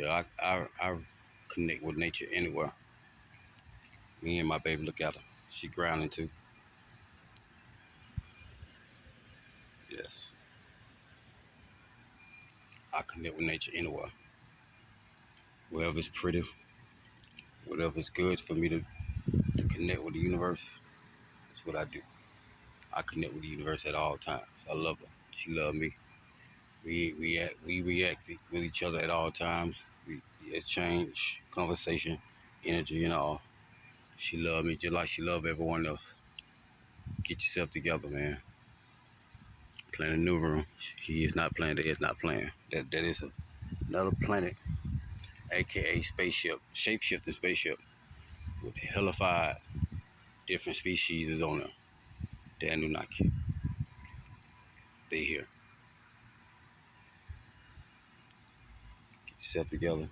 Yeah, I connect with nature anywhere. Me and my baby, look at her. She grounding too. Yes, I connect with nature anywhere. Wherever's pretty, whatever's good for me to connect with the universe, that's what I do. I connect with the universe at all times. I love her. She love me. We react with each other at all times. We exchange conversation, energy, and all. She love me just like she love everyone else. Get yourself together, man. Playing a new room. He is not playing. They is not playing. That is another planet, aka spaceship, shape-shifting spaceship with hellified different species is on there. The Anunnaki. They here. Get yourself together.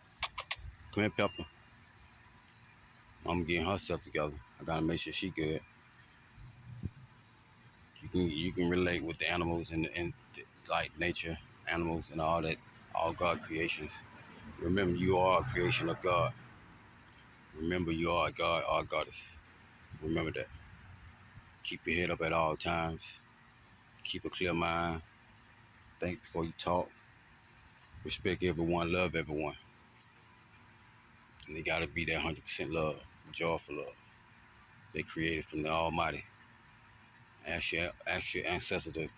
Come here, Pepper. Mama getting herself together. I gotta make sure she good. You can relate with the animals and like nature, animals and all that, all God creations. Remember, you are a creation of God. Remember, you are a God or a goddess. Remember that. Keep your head up at all times. Keep a clear mind. Think before you talk. Respect everyone. Love everyone. And they gotta be that 100% love, joyful love. They created from the Almighty. Ask your ancestor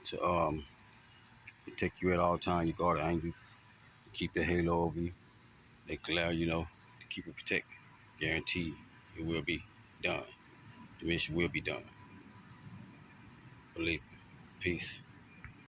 to protect you at all times. You guard the angels. Keep the halo over you. They clear, to keep it protected. Guaranteed it will be done. The mission will be done. Believe me. Peace.